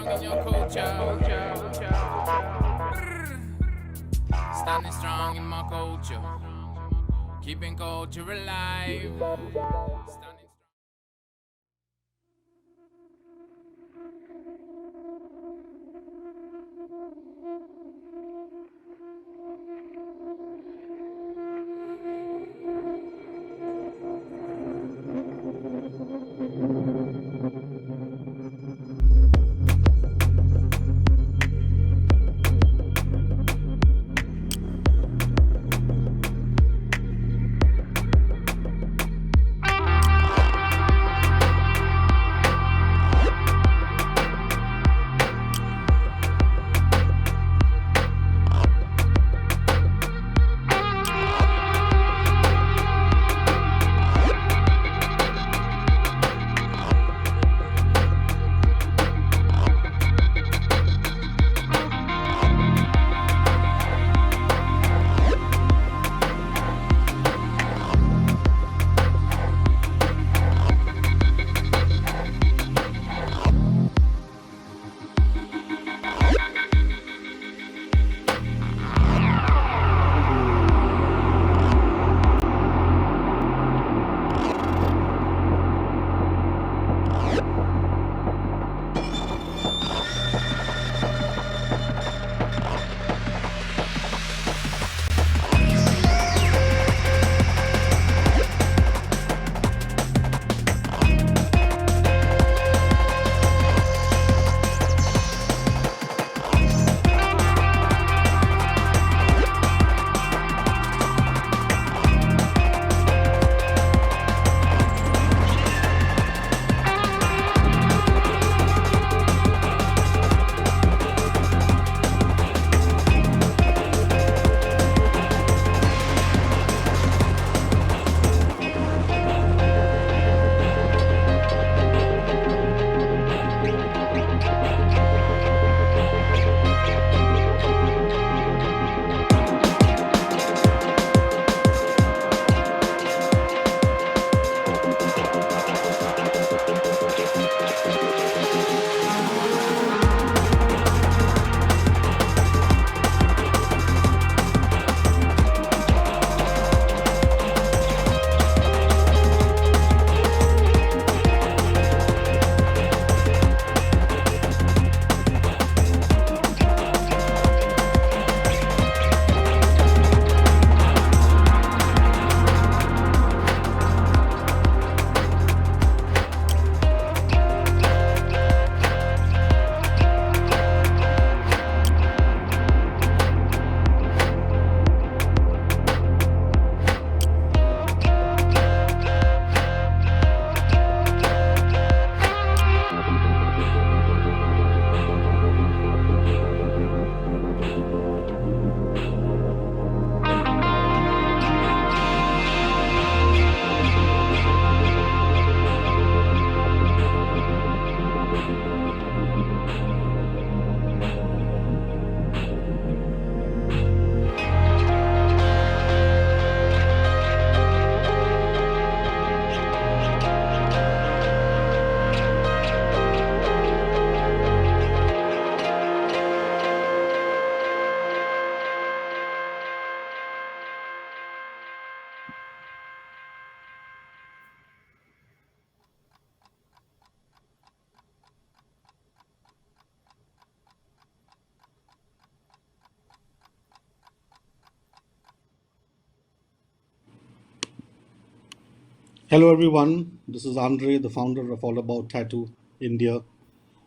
strong in your culture. Standing strong in my culture. Keeping culture alive. Standing strong. Hello, everyone. This is Andre, the founder of All About Tattoo India,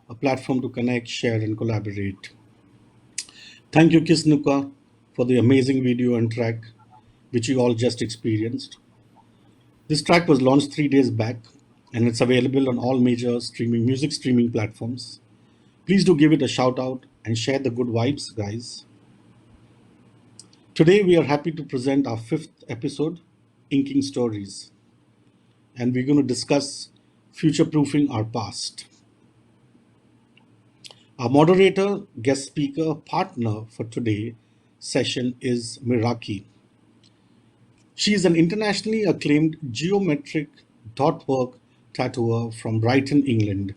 a platform to connect, share, and collaborate. Thank you, Kisnuka, for the amazing video and track which you all just experienced. This track was launched 3 days back, and it's available on all major music streaming platforms. Please do give it a shout out and share the good vibes, guys. Today, we are happy to present our fifth episode, Inking Stories, and we're going to discuss future proofing our past. Our moderator, guest speaker, partner for today's session is Meraki. She is an internationally acclaimed geometric dot work tattooer from Brighton, England.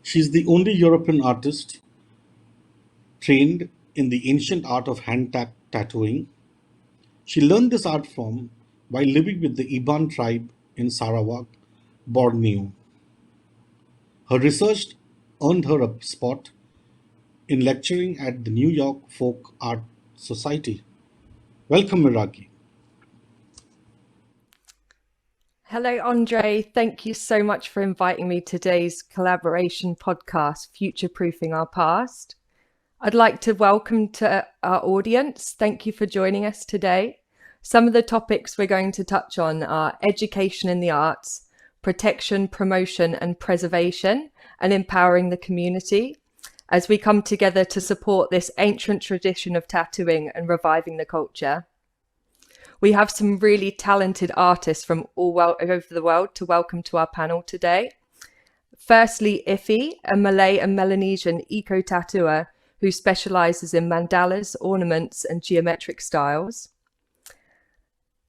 She's the only European artist trained in the ancient art of tattooing. She learned this art form while living with the Iban tribe in Sarawak, Borneo. Her research earned her a spot in lecturing at the New York Folk Art Society. Welcome, Meraki. Hello, Andre. Thank you so much for inviting me to today's collaboration podcast, Future Proofing Our Past. I'd like to welcome to our audience. Thank you for joining us today. Some of the topics we're going to touch on are education in the arts, protection, promotion, and preservation, and empowering the community as we come together to support this ancient tradition of tattooing and reviving the culture. We have some really talented artists from all over the world to welcome to our panel today. Firstly, Ify, a Malay and Melanesian eco-tattooer who specializes in mandalas, ornaments, and geometric styles.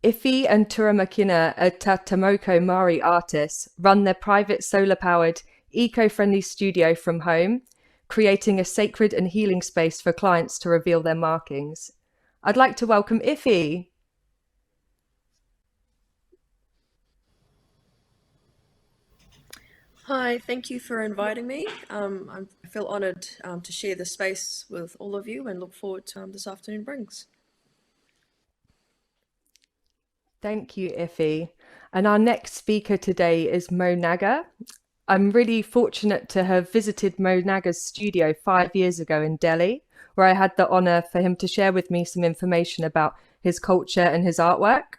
Ify and Turamakina, a Tatamoko Maori artist, run their private solar-powered, eco-friendly studio from home, creating a sacred and healing space for clients to reveal their markings. I'd like to welcome Ify. Hi, thank you for inviting me. I feel honoured to share this space with all of you and look forward to this afternoon brings. Thank you, Ify. And our next speaker today is Naga. I'm really fortunate to have visited Naga's studio 5 years ago in Delhi, where I had the honour for him to share with me some information about his culture and his artwork.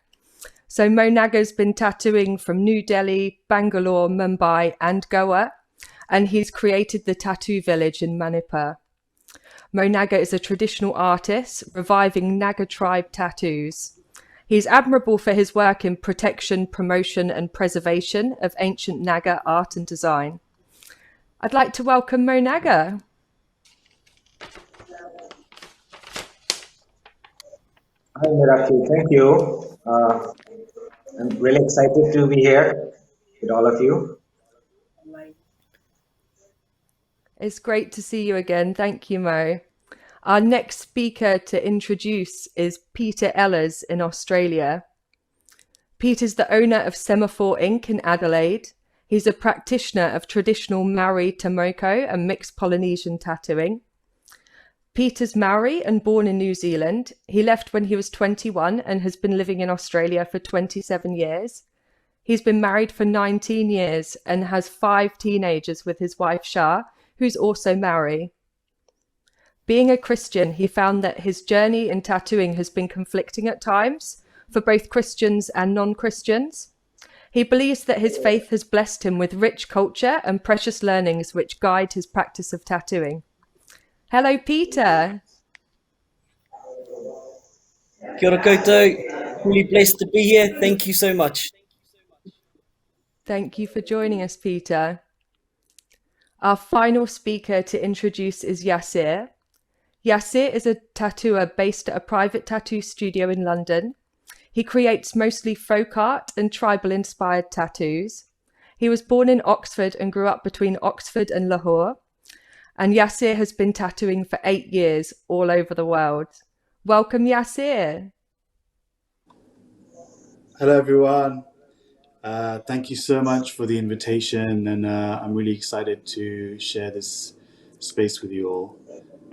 So Naga's been tattooing from New Delhi, Bangalore, Mumbai and Goa, and he's created the Tattoo Village in Manipur. Naga is a traditional artist, reviving Naga tribe tattoos. He's admirable for his work in protection, promotion and preservation of ancient Naga art and design. I'd like to welcome Naga. Hi, Meraki. Thank you. I'm really excited to be here with all of you. It's great to see you again. Thank you, Mo. Our next speaker to introduce is Peter Elers in Australia. Peter's the owner of Semaphore Inc. in Adelaide. He's a practitioner of traditional Maori Tomoko and mixed Polynesian tattooing. Peter's Maori and born in New Zealand. He left when he was 21 and has been living in Australia for 27 years. He's been married for 19 years and has 5 teenagers with his wife Shah, who's also Maori. Being a Christian, he found that his journey in tattooing has been conflicting at times for both Christians and non-Christians. He believes that his faith has blessed him with rich culture and precious learnings which guide his practice of tattooing. Hello, Peter. Kia ora koutou. Really blessed to be here. Thank you so much. Thank you for joining us, Peter. Our final speaker to introduce is Yasir. Yasir is a tattooer based at a private tattoo studio in London. He creates mostly folk art and tribal-inspired tattoos. He was born in Oxford and grew up between Oxford and Lahore. And Yasir has been tattooing for 8 years all over the world. Welcome, Yasir. Hello, everyone. Thank you so much for the invitation, and I'm really excited to share this space with you all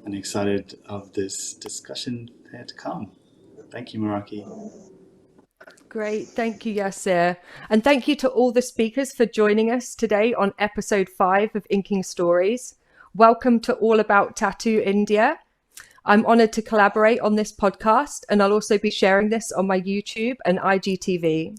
and excited of this discussion here to come. Thank you, Meraki. Great. Thank you, Yasir. And thank you to all the speakers for joining us today on episode 5 of Inking Stories. Welcome to All About Tattoo India. I'm honoured to collaborate on this podcast, and I'll also be sharing this on my YouTube and IGTV.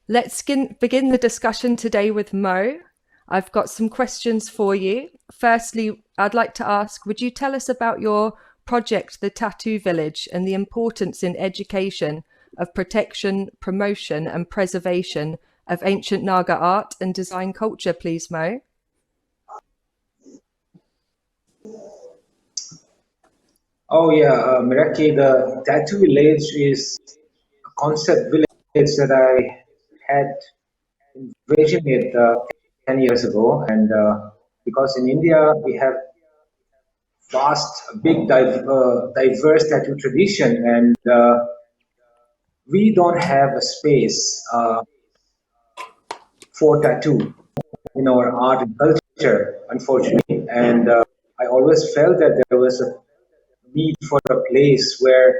Let's begin the discussion today with Mo. I've got some questions for you. Firstly, I'd like to ask, would you tell us about your project, the Tattoo Village, and the importance in education of protection, promotion, and preservation of ancient Naga art and design culture, please, Mo? Oh yeah, Meraki, the Tattoo Village is a concept village that I had envisioned it 10 years ago, and because in India we have big, diverse tattoo tradition, and we don't have a space for tattoo in our art and culture, unfortunately. And I always felt that there was a need for a place where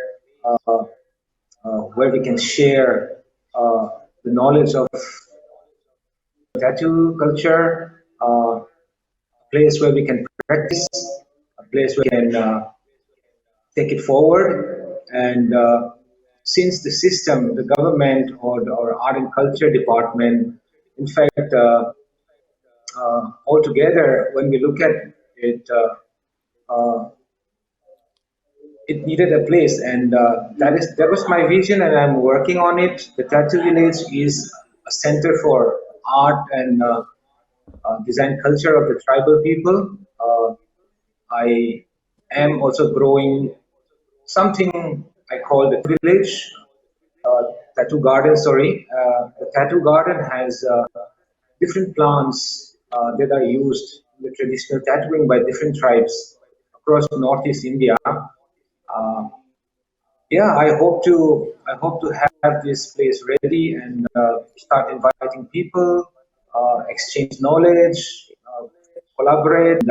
we can share the knowledge of tattoo culture, a place where we can practice, a place where we can take it forward. And since the system, the government or art and culture department, in fact, altogether, when we look at it, it needed a place, and that was my vision, and I'm working on it. The Tattoo Village is a center for art and design culture of the tribal people. I am also growing something I call the village, tattoo garden. Sorry, the tattoo garden has different plants that are used in the traditional tattooing by different tribes across Northeast India. Yeah, I hope to have this place ready and start inviting people, exchange knowledge, collaborate.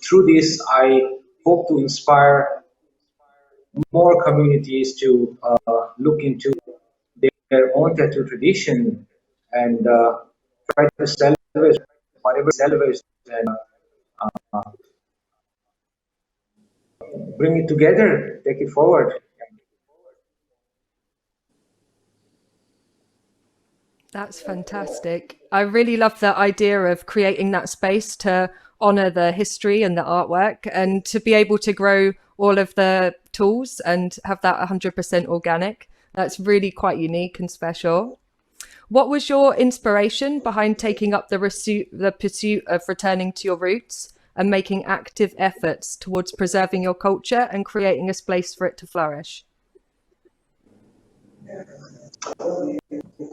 Through this, I hope to inspire more communities to look into their own tattoo tradition and try to salvage whatever salvage and bring it together, take it forward. That's fantastic. I really love the idea of creating that space to honor the history and the artwork and to be able to grow all of the tools and have that 100% organic. That's really quite unique and special. What was your inspiration behind taking up the pursuit of returning to your roots and making active efforts towards preserving your culture and creating a space for it to flourish?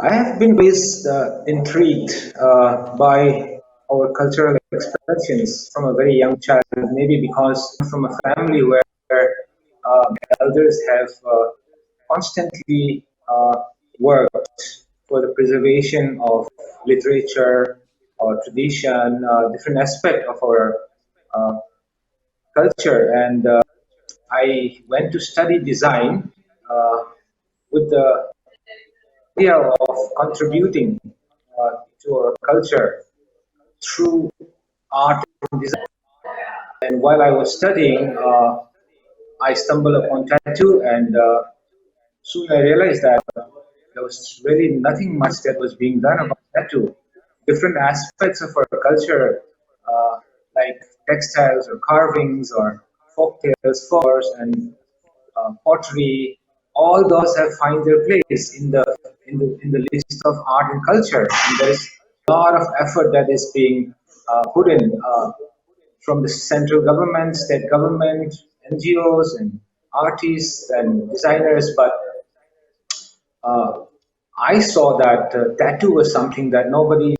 I have been always intrigued by our cultural expressions from a very young child, maybe because I'm from a family where elders have constantly worked for the preservation of literature or tradition, different aspect of our uh, culture. And I went to study design uh, with the idea of contributing to our culture through art and design. And while I was studying, I stumbled upon tattoo, and soon I realized that there was really nothing much that was being done about tattoo. Different aspects of our culture, like textiles or carvings or folk tales, flowers, and pottery, all those have find their place in the list of art and culture. And there's a lot of effort that is being put in from the central government, state government, NGOs, and artists and designers. But uh, I saw that tattoo was something that nobody,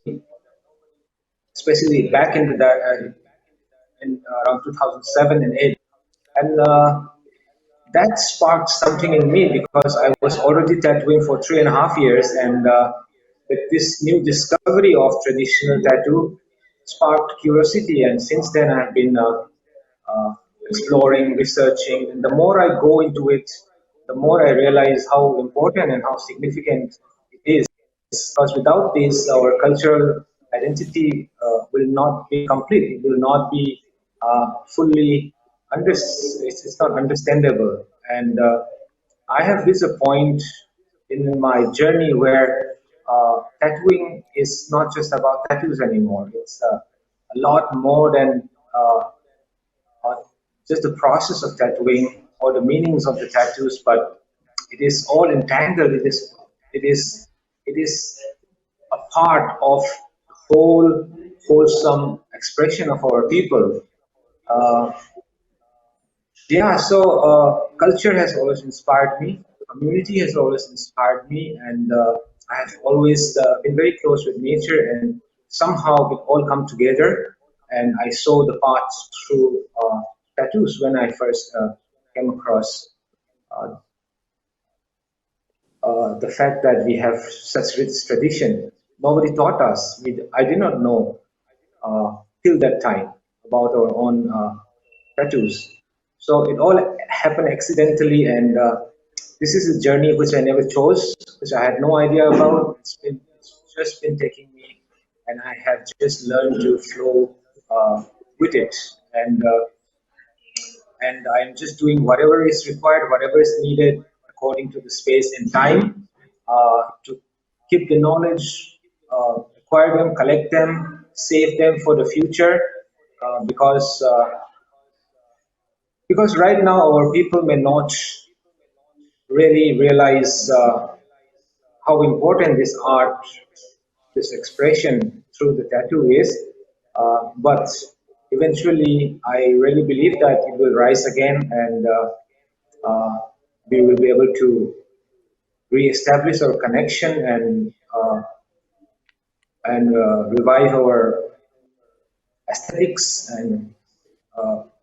especially back in around 2007 and 8, and that sparked something in me because I was already tattooing for 3.5 years, and with this new discovery of traditional tattoo sparked curiosity, and since then I've been exploring, researching, and the more I go into it, the more I realize how important and how significant it is. Because without this, our cultural identity will not be complete. It will not be fully it's not understandable. And I have reached a point in my journey where tattooing is not just about tattoos anymore. It's a lot more than uh, just the process of tattooing or the meanings of the tattoos, but it is all entangled. It is a part of the whole wholesome expression of our people. Uh, yeah, so culture has always inspired me. Community has always inspired me, and I have always been very close with nature, and somehow it all come together. And I saw the path through tattoos when I first came across uh, the fact that we have such rich tradition. Nobody taught us. I did not know till that time about our own tattoos. So it all happened accidentally, and this is a journey which I never chose, which I had no idea about. It's just been taking me, and I have just learned to flow with it. And I'm just doing whatever is required, whatever is needed according to the space and time to keep the knowledge, acquire them, collect them, save them for the future, because right now our people may not really realize how important this art, this expression through the tattoo is, but eventually I really believe that it will rise again, and we will be able to re-establish our connection and revive our aesthetics and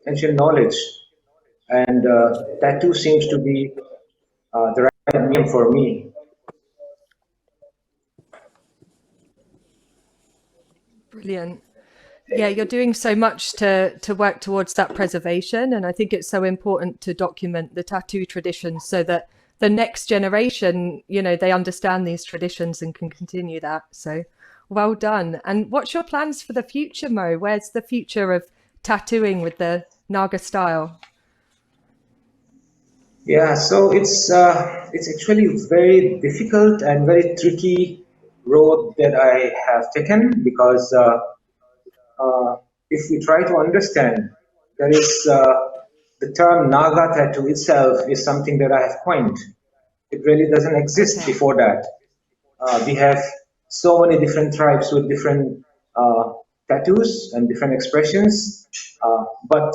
ancient knowledge. And tattoo seems to be the right medium for me. Brilliant. Yeah, you're doing so much to work towards that preservation, and I think it's so important to document the tattoo tradition so that the next generation, you know, they understand these traditions and can continue that. So well done. And what's your plans for the future, Mo? Where's the future of tattooing with the Naga style? Yeah, so it's actually very difficult and very tricky road that I have taken, because if we try to understand, there is the term Naga tattoo itself is something that I have coined. It really doesn't exist Okay. before that. We have so many different tribes with different tattoos and different expressions, but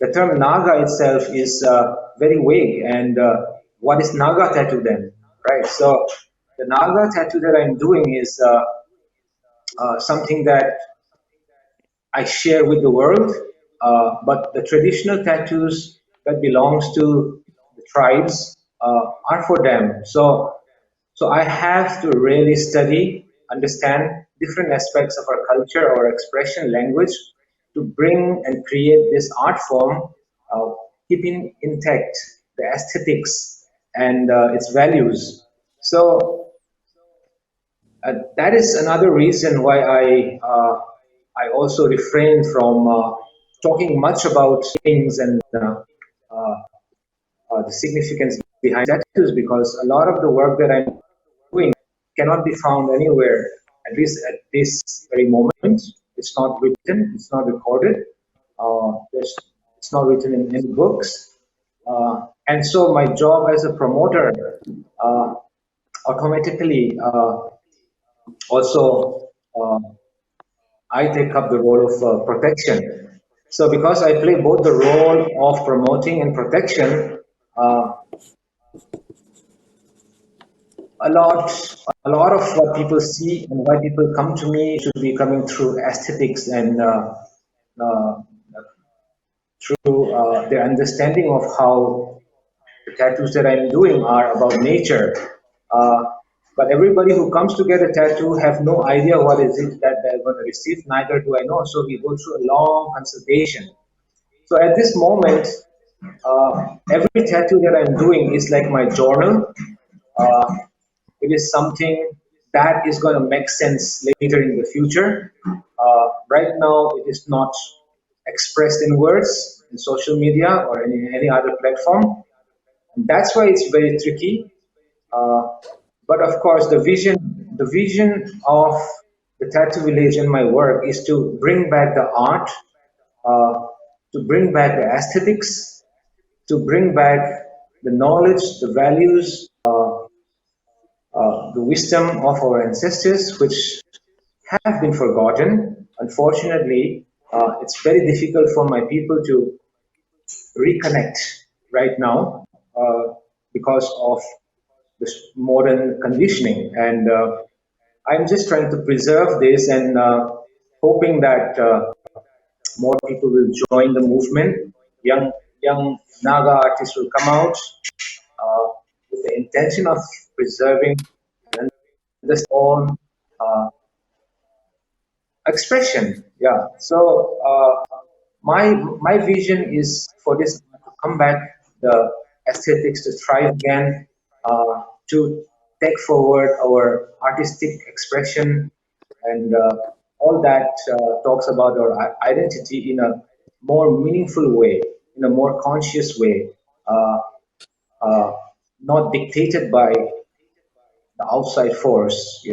the term Naga itself is very vague. And what is Naga tattoo then, right? So the Naga tattoo that I'm doing is something that I share with the world, but the traditional tattoos that belongs to the tribes are for them. So I have to really study, understand different aspects of our culture, our expression, language, to bring and create this art form, keeping intact the aesthetics and its values. So that is another reason why I also refrain from talking much about things and the significance behind tattoos, because a lot of the work that I'm doing cannot be found anywhere, at least at this very moment. It's not written, it's not recorded, it's not written in any books. And so my job as a promoter uh, automatically also I take up the role of protection. So because I play both the role of promoting and protection, uh, a lot a lot of what people see and why people come to me should be coming through aesthetics and uh, through their understanding of how the tattoos that I'm doing are about nature. Uh, but everybody who comes to get a tattoo have no idea what is it that they're going to receive, neither do I know. So we go through a long consultation. So at this moment, every tattoo that I'm doing is like my journal. Uh, it is something that is going to make sense later in the future. Right now, it is not expressed in words in social media or any other platform. And that's why it's very tricky. Uh, but of course, the vision of the Tattoo Village and my work is to bring back the art, uh, to bring back the aesthetics, to bring back the knowledge, the values, the wisdom of our ancestors, which have been forgotten. Unfortunately, it's very difficult for my people to reconnect right now because of this modern conditioning. And I'm just trying to preserve this and hoping that more people will join the movement. Young Naga artists will come out uh, with the intention of preserving and this own uh, expression. Yeah. So my vision is for this to come back, the aesthetics to thrive again, to take forward our artistic expression, and all that talks about our identity in a more meaningful way, in a more conscious way, uh, uh, not dictated by the outside force,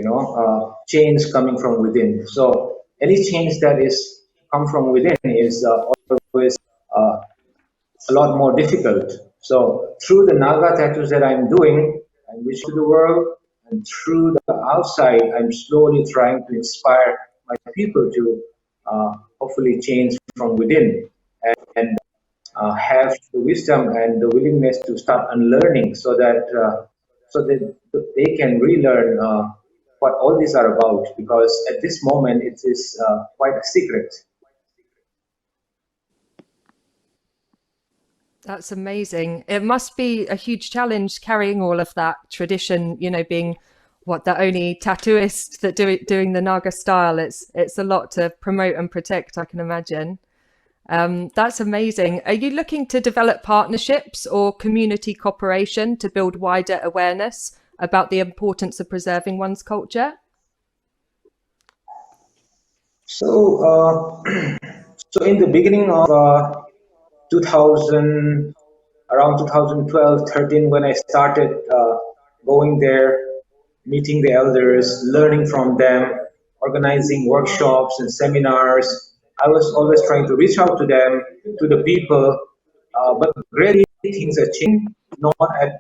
change coming from within. So any change that is come from within is always uh, a lot more difficult. So through the Naga tattoos that I'm doing, I'm reaching to the world, and through the outside, I'm slowly trying to inspire my people to hopefully change from within and have the wisdom and the willingness to start unlearning, so that they can relearn what all these are about. Because at this moment, it is quite a secret. That's amazing. It must be a huge challenge carrying all of that tradition, being the only tattooist that doing the Naga style. It's a lot to promote and protect, I can imagine. That's amazing. Are you looking to develop partnerships or community cooperation to build wider awareness about the importance of preserving one's culture? So, so in the beginning of 2000, around 2012, 13, when I started going there, meeting the elders, learning from them, organizing workshops and seminars, I was always trying to reach out to them, to the people, but gradually things are changing, not at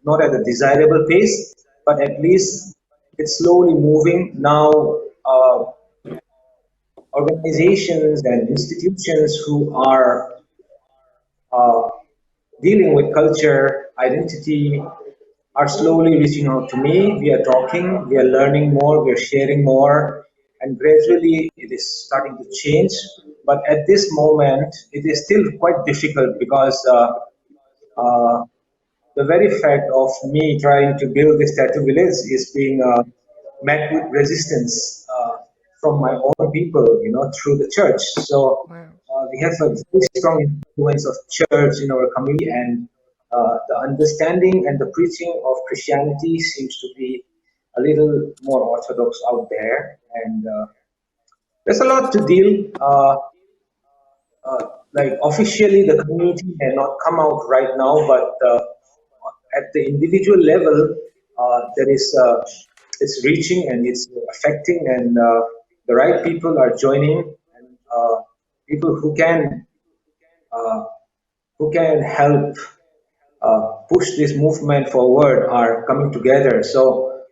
not at a desirable pace, but at least it's slowly moving now. Uh, Organizations and institutions who are uh, dealing with culture, identity, are slowly reaching out to me. We are talking, we are learning more, we are sharing more, and gradually it is starting to change. But at this moment, it is still quite difficult because uh, the very fact of me trying to build this tattoo village is being met with resistance from my own people, through the church. So Wow. we have a very strong influence of church in our community, and the understanding and the preaching of Christianity seems to be a little more orthodox out there, and there's a lot to deal. Like officially, the community may not come out right now, but at the individual level, there is it's reaching and it's affecting, and the right people are joining, and people uh, who can help push this movement forward are coming together. So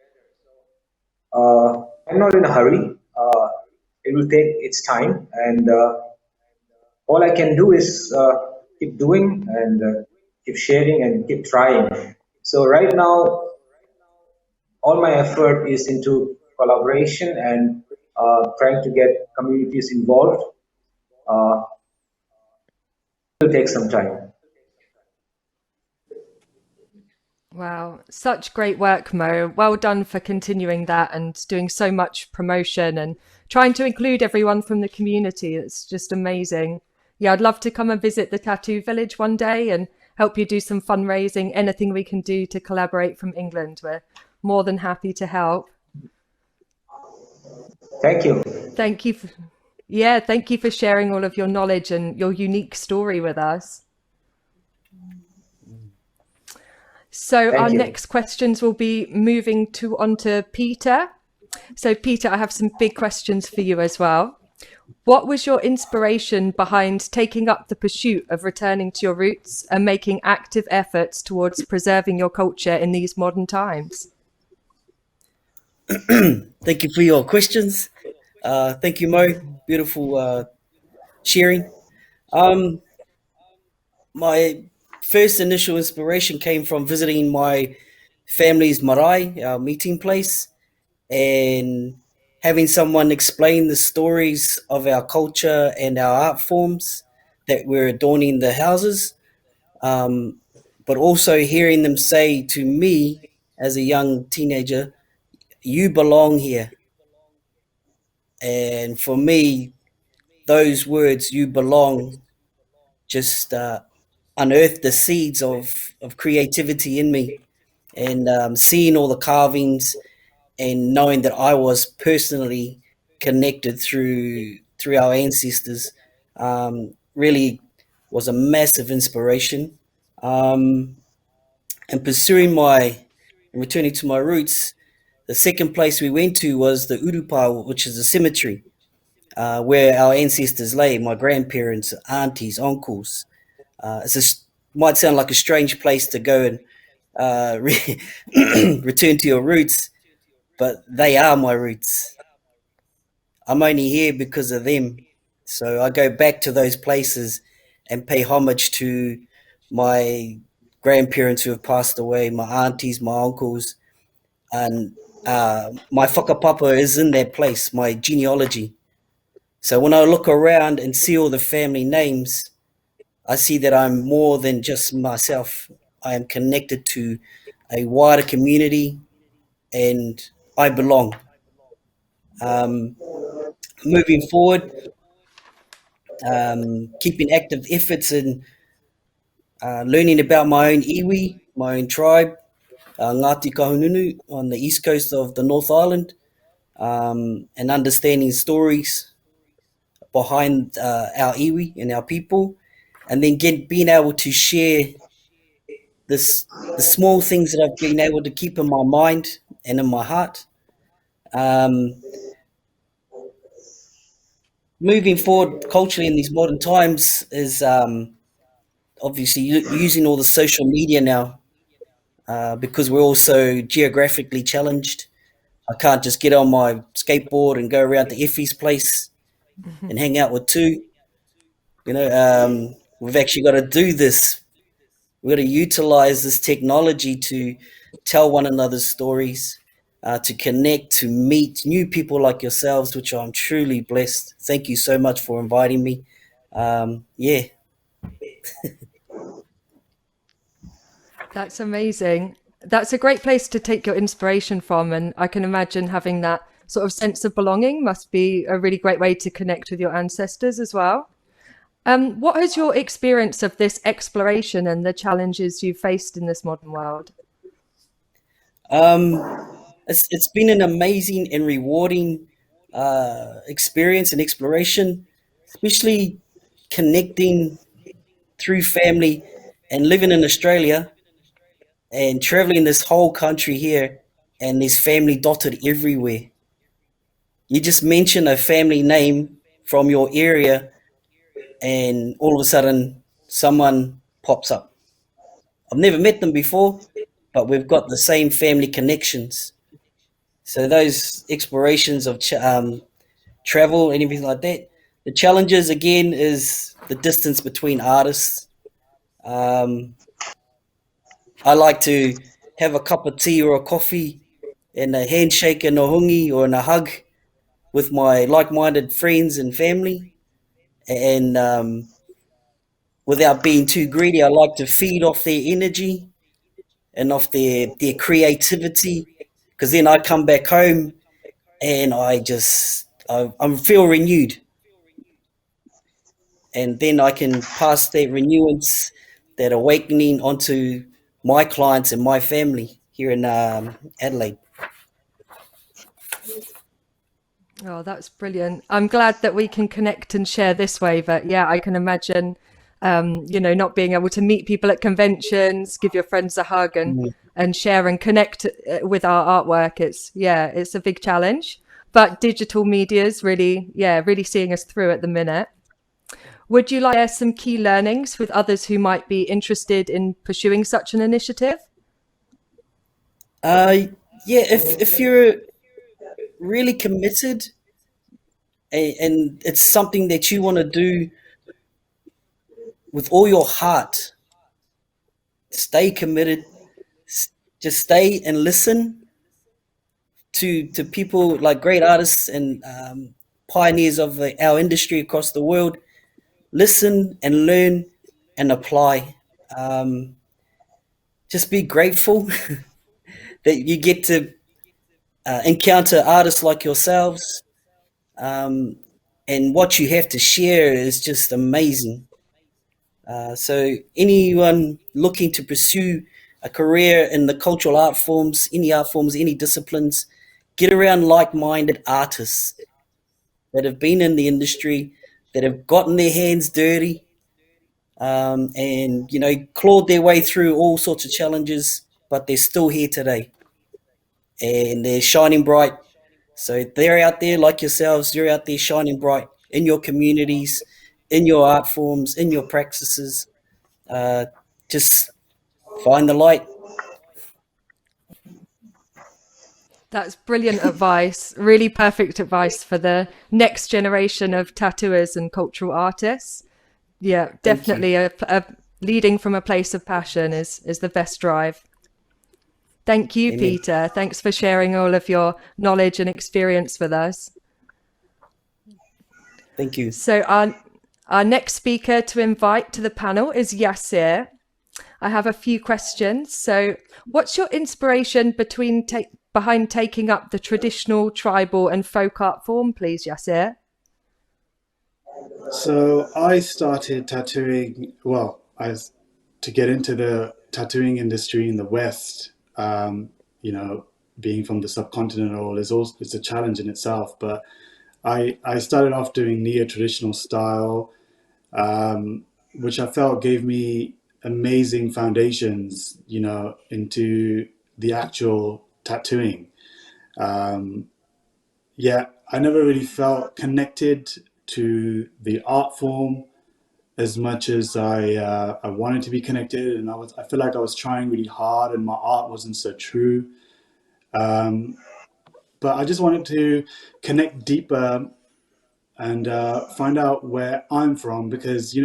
I'm not in a hurry. It will take its time, and all I can do is keep doing and keep sharing and keep trying. So right now, all my effort is into collaboration and trying to get communities involved. Uh, it will take some time. Wow, such great work, Mo. Well done for continuing that and doing so much promotion and trying to include everyone from the community. It's just amazing. Yeah, I'd love to come and visit the Tattoo Village one day and help you do some fundraising. Anything we can do to collaborate from England, we're more than happy to help. Thank you. Thank you. Thank you for sharing all of your knowledge and your unique story with us. So Thank our you. next questions will be moving on to Peter. So Peter, I have some big questions for you as well. What was your inspiration behind taking up the pursuit of returning to your roots and making active efforts towards preserving your culture in these modern times? Thank you for your questions. Thank you, Mo. Beautiful sharing. My first initial inspiration came from visiting my family's marae, our meeting place, and having someone explain the stories of our culture and our art forms that were adorning the houses, but also hearing them say to me as a young teenager, "You belong here." And for me, those words, "you belong," just unearthed the seeds of creativity in me. And seeing all the carvings and knowing that I was personally connected through our ancestors really was a massive inspiration. And pursuing and returning to my roots, the second place we went to was the Urupa, which is a cemetery where our ancestors lay, my grandparents, aunties, uncles. Might sound like a strange place to go and return to your roots, but they are my roots. I'm only here because of them. So I go back to those places and pay homage to my grandparents who have passed away, my aunties, my uncles, and my whakapapa is in that place, my genealogy. So when I look around and see all the family names, I see that I'm more than just myself. I am connected to a wider community and I belong. Moving forward, keeping active efforts in learning about my own iwi, my own tribe, Ngāti Kahungunu on the east coast of the North Island, and understanding stories behind our iwi and our people, and then being able to share the small things that I've been able to keep in my mind and in my heart. Moving forward culturally in these modern times is obviously using all the social media now because we're also geographically challenged. I can't just get on my skateboard and go around to Effie's place and hang out with two. We've actually got to do this. We've got to utilize this technology to tell one another's stories, to connect, to meet new people like yourselves, which I'm truly blessed. Thank you so much for inviting me. Yeah. That's amazing. That's a great place to take your inspiration from. And I can imagine having that sort of sense of belonging must be a really great way to connect with your ancestors as well. What has your experience of this exploration and the challenges you've faced in this modern world? It's been an amazing and rewarding experience and exploration, especially connecting through family and living in Australia and traveling this whole country here, and there's family dotted everywhere. You just mention a family name from your area and all of a sudden someone pops up. I've never met them before, but we've got the same family connections. So those explorations of travel and everything like that. The challenges again is the distance between artists. I like to have a cup of tea or a coffee and a handshake and a hungi or a hug with my like-minded friends and family. And without being too greedy, I like to feed off their energy and off their creativity, because then I come back home and I feel renewed. And then I can pass that renewance, that awakening onto my clients and my family here in Adelaide. Oh, that's brilliant. I'm glad that we can connect and share this way. But yeah, I can imagine, not being able to meet people at conventions, give your friends a hug and share and connect with our artwork. It's a big challenge, but digital media is really seeing us through at the minute. Would you like to share some key learnings with others who might be interested in pursuing such an initiative? If you're really committed and it's something that you want to do with all your heart, stay committed, just stay and listen to people like great artists and pioneers of our industry across the world. Listen and learn and apply. Um, just be grateful that you get to encounter artists like yourselves, and what you have to share is just amazing. So anyone looking to pursue a career in the cultural art forms, any disciplines, get around like-minded artists that have been in the industry, that have gotten their hands dirty, and clawed their way through all sorts of challenges, but they're still here today, and they're shining bright. So they're out there like yourselves. You're out there shining bright in your communities, in your art forms, in your practices. Just find the light. That's brilliant advice. Really perfect advice for the next generation of tattooers and cultural artists. Yeah, definitely a leading from a place of passion is the best drive. Thank you, Amen. Peter. Thanks for sharing all of your knowledge and experience with us. Thank you. So our next speaker to invite to the panel is Yasir. I have a few questions. So what's your inspiration behind taking up the traditional, tribal and folk art form, please, Yasir? So I started tattooing, to get into the tattooing industry in the West, being from the subcontinent it's a challenge in itself. But I started off doing neo-traditional style, which I felt gave me amazing foundations, into the actual tattooing. I never really felt connected to the art form as much as I wanted to be connected, and I feel like I was trying really hard, and my art wasn't so true. But I just wanted to connect deeper and find out where I'm from, because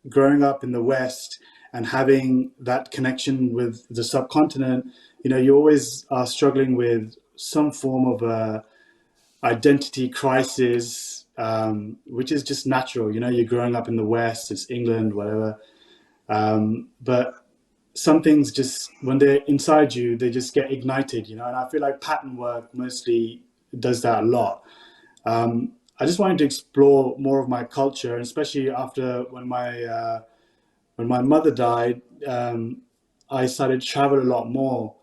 growing up in the West and having that connection with the subcontinent, you always are struggling with some form of a identity crisis, which is just natural. You're growing up in the West, it's England, whatever. But some things just, when they're inside you, they just get ignited, and I feel like pattern work mostly does that a lot. I just wanted to explore more of my culture, and especially after when my mother died, I started to travel a lot more,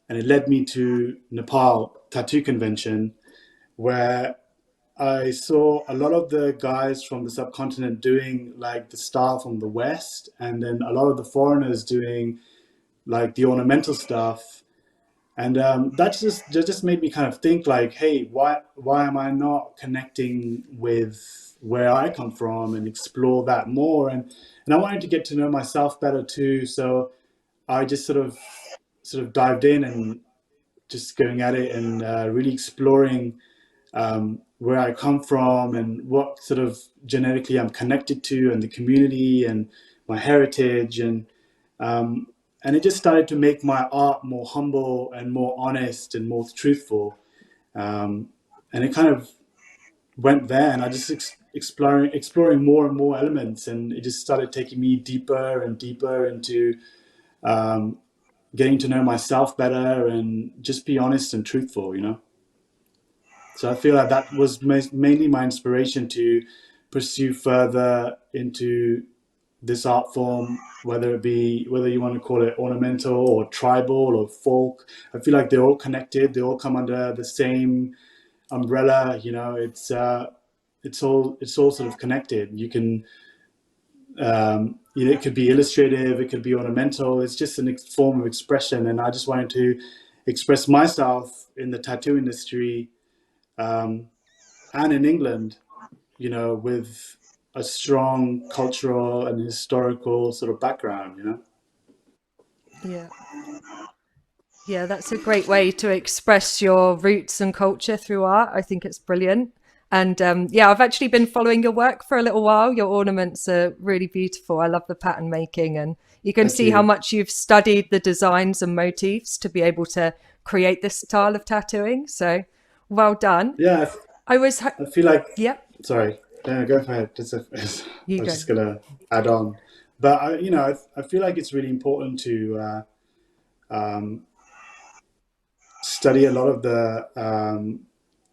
and it led me to Nepal Tattoo Convention, where I saw a lot of the guys from the subcontinent doing like the style from the West, and then a lot of the foreigners doing like the ornamental stuff. And that just made me kind of think like, hey, why am I not connecting with where I come from and explore that more? And I wanted to get to know myself better too. So I just sort of dived in and just going at it and really exploring where I come from and what sort of genetically I'm connected to, and the community and my heritage, and it just started to make my art more humble and more honest and more truthful, and it kind of went there, and I just exploring more and more elements, and it just started taking me deeper and deeper into getting to know myself better and just be honest and truthful. So I feel like that was mainly my inspiration to pursue further into this art form, whether you want to call it ornamental or tribal or folk. I feel like they're all connected. They all come under the same umbrella. It's all sort of connected. You can, it could be illustrative, it could be ornamental. It's just a form of expression, and I just wanted to express myself in the tattoo industry. And in England, with a strong cultural and historical sort of background. Yeah, that's a great way to express your roots and culture through art. I think it's brilliant. And I've actually been following your work for a little while. Your ornaments are really beautiful. I love the pattern making, and You can Thank see how you. much you've studied the designs and motifs to be able to create this style of tattooing. So well done. Yeah, I was, I feel like, yep, sorry, no, go ahead. I you was go. just gonna add on, but I feel like it's really important to um, study a lot of the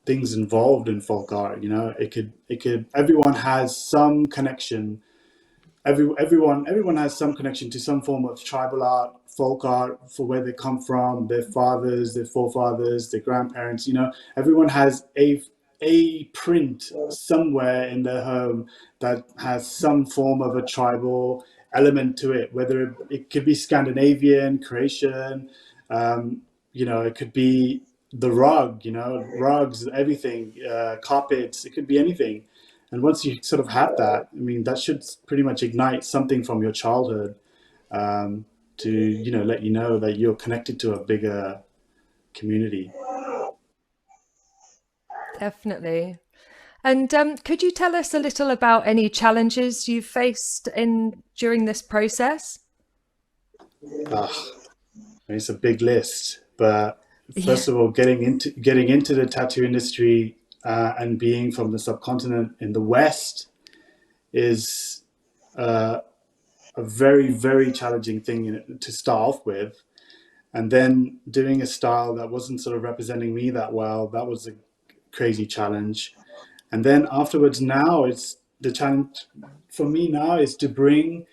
things involved in folk art. Everyone has some connection. Everyone has some connection to some form of tribal art, folk art, for where they come from, their fathers, their forefathers, their grandparents. Everyone has a print somewhere in their home that has some form of a tribal element to it. Whether it could be Scandinavian, Croatian, it could be the rug, rugs, everything, carpets. It could be anything. And once you sort of have that, I mean, that should pretty much ignite something from your childhood, to, let you know that you're connected to a bigger community. Definitely. And could you tell us a little about any challenges you've faced during this process? It's a big list, but Yeah, first of all, getting into the tattoo industry, and being from the subcontinent in the West is a very, very challenging thing to start off with. And then doing a style that wasn't sort of representing me that well, that was a crazy challenge. And then afterwards, now it's the challenge for me now is to bring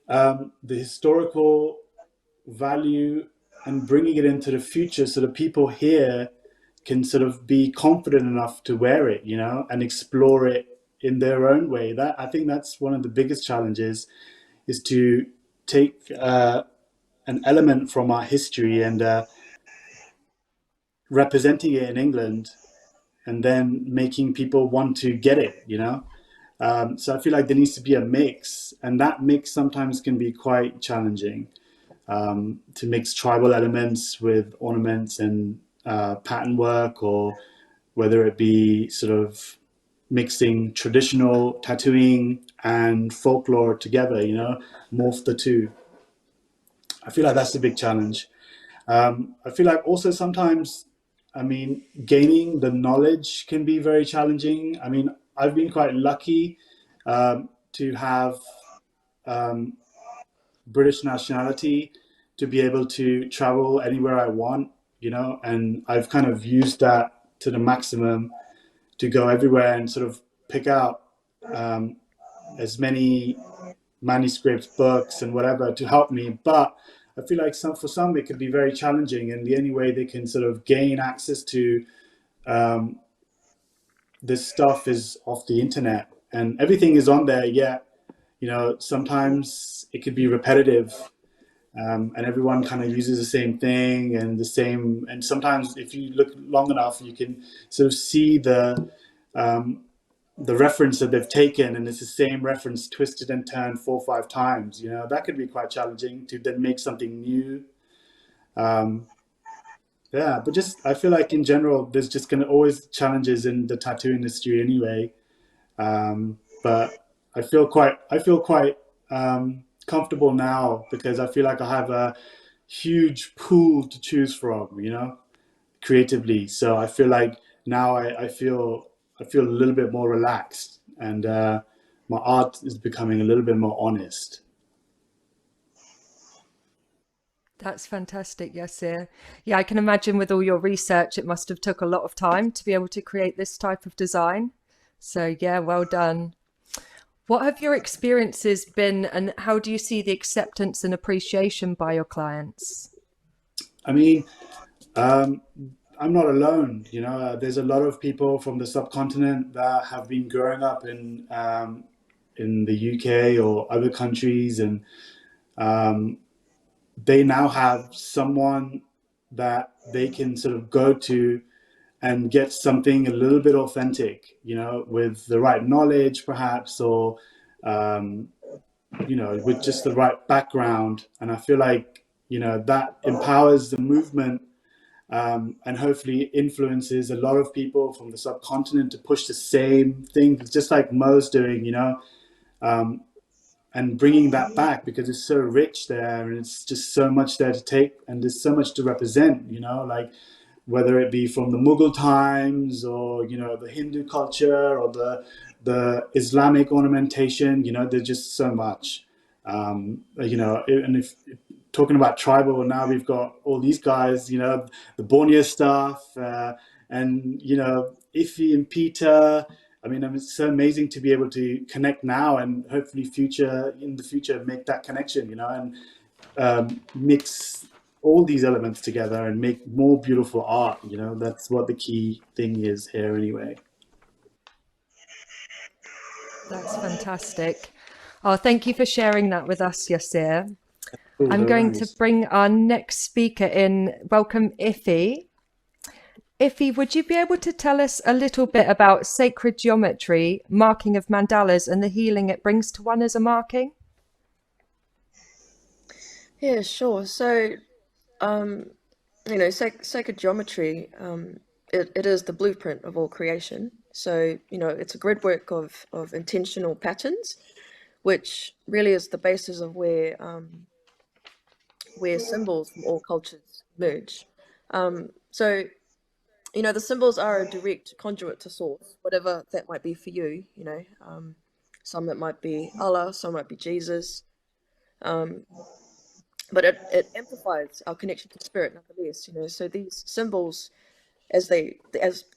the historical value and bringing it into the future so that people here can sort of be confident enough to wear it, and explore it in their own way. That I think that's one of the biggest challenges, is to take an element from our history and representing it in England, and then making people want to get it. So I feel like there needs to be a mix, and that mix sometimes can be quite challenging, to mix tribal elements with ornaments and pattern work, or whether it be sort of mixing traditional tattooing and folklore together, morph the two. I feel like that's the big challenge. I feel like also sometimes, I mean, gaining the knowledge can be very challenging. I mean, I've been quite lucky to have British nationality, to be able to travel anywhere I want, and I've kind of used that to the maximum, to go everywhere and sort of pick out as many manuscripts, books, and whatever to help me. But I feel like for some it could be very challenging, and the only way they can sort of gain access to this stuff is off the internet, and everything is on there. Yet, sometimes it could be repetitive, and everyone kind of uses the same thing and sometimes if you look long enough, you can sort of see the reference that they've taken, and it's the same reference twisted and turned 4 or 5 times. That could be quite challenging to then make something new. Yeah, but just I feel like in general, there's just going to always challenges in the tattoo industry anyway. But I feel quite comfortable now, because I feel like I have a huge pool to choose from, creatively. So I feel like now I feel a little bit more relaxed, and my art is becoming a little bit more honest. that's fantastic, Yasir. Yeah, I can imagine with all your research, it must have took a lot of time to be able to create this type of design. So yeah, well done. What have your experiences been, and how do you see the acceptance and appreciation by your clients? I mean, um, I'm not alone. There's a lot of people from the subcontinent that have been growing up in the UK or other countries, and um, they now have someone that they can sort of go to and get something a little bit authentic, with the right knowledge, perhaps, or um, with just the right background. And I feel like that empowers the movement, and hopefully influences a lot of people from the subcontinent to push the same thing, just like Mo's doing. Um, and bringing that back, because it's so rich there and it's just so much there to take and there's so much to represent, like whether it be from the Mughal times or the Hindu culture or the Islamic ornamentation. There's just so much. And if talking about tribal, now we've got all these guys, the Borneo stuff, and Iffy and Peter. I mean, it's so amazing to be able to connect now and hopefully in the future make that connection, and mix all these elements together and make more beautiful art. That's what the key thing is here anyway. That's fantastic. Oh, thank you for sharing that with us, Yasir. Cool, I'm no going worries. to bring our next speaker in. Welcome, Ify. Ify, would you be able to tell us a little bit about sacred geometry, marking of mandalas, and the healing it brings to one as a marking? Yeah, sure. So, sacred geometry, it is the blueprint of all creation. So, it's a grid work of intentional patterns, which really is the basis of where symbols from all cultures merge. So, the symbols are a direct conduit to source, whatever that might be for you. Some that might be Allah, some might be Jesus. But it amplifies our connection to spirit, nonetheless. So these symbols, as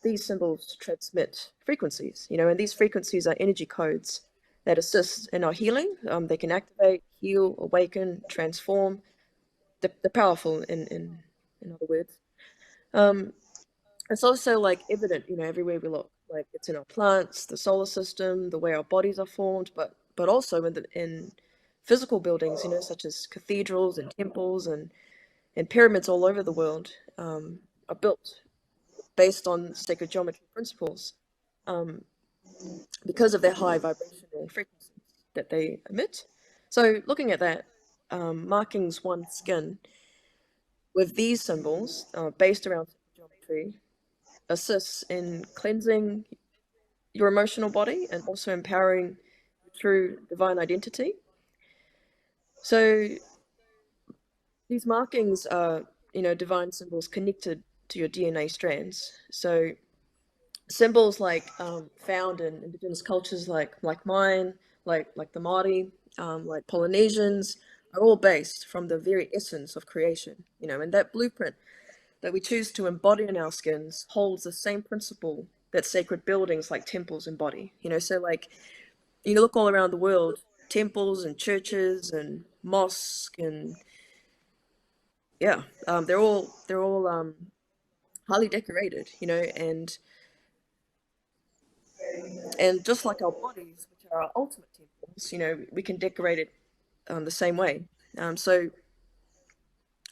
these symbols transmit frequencies, and these frequencies are energy codes that assist in our healing. They can activate, heal, awaken, transform. They're powerful in other words. It's also like evident, everywhere we look. Like it's in our plants, the solar system, the way our bodies are formed, but also in physical buildings, such as cathedrals and temples and pyramids all over the world, are built based on sacred geometry principles, because of their high vibrational frequencies that they emit. So looking at that, markings one skin with these symbols based around sacred geometry assists in cleansing your emotional body and also empowering true divine identity. So these markings are, divine symbols connected to your DNA strands. So symbols like found in indigenous cultures like mine, like the Māori, like Polynesians, are all based from the very essence of creation. And that blueprint that we choose to embody in our skins holds the same principle that sacred buildings like temples embody. So like you look all around the world, temples and churches and mosques and they're all highly decorated, and just like our bodies, which are our ultimate temples, we can decorate it the same way. So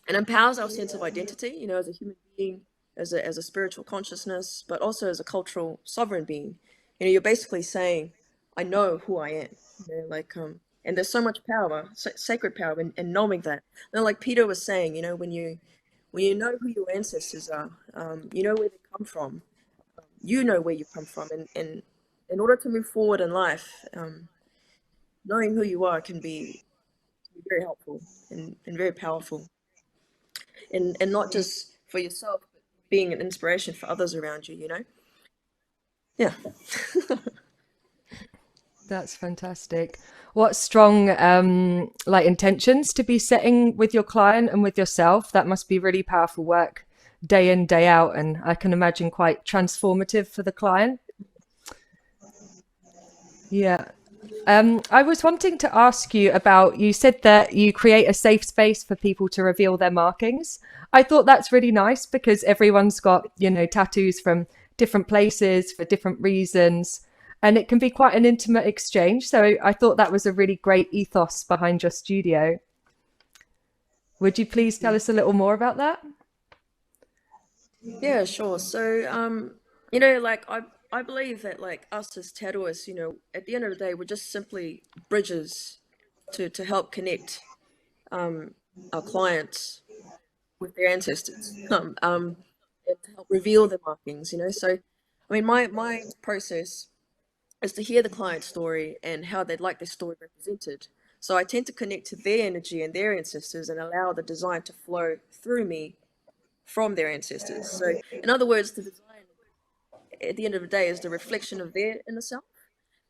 it empowers our sense of identity, as a human being, as a spiritual consciousness, but also as a cultural sovereign being. You're basically saying, I know who I am. And there's so much power, sacred power in knowing that. Like Peter was saying, when you know who your ancestors are, you know where they come from, you know where you come from, and in order to move forward in life, knowing who you are can be very helpful and very powerful, and not just for yourself, but being an inspiration for others around you. Yeah. That's fantastic. What strong intentions to be setting with your client and with yourself. That must be really powerful work day in, day out, and I can imagine quite transformative for the client. Yeah. I was wanting to ask you about, you said that you create a safe space for people to reveal their markings. I thought that's really nice because everyone's got, tattoos from different places for different reasons, and it can be quite an intimate exchange. So I thought that was a really great ethos behind your studio. Would you please tell us a little more about that? Yeah, sure. So, I believe that like us as tattooists, at the end of the day, we're just simply bridges to help connect our clients with their ancestors, and to help reveal their markings. So, I mean, my process is to hear the client's story and how they'd like their story represented. So I tend to connect to their energy and their ancestors and allow the design to flow through me from their ancestors. So in other words, the design at the end of the day is the reflection of their inner self.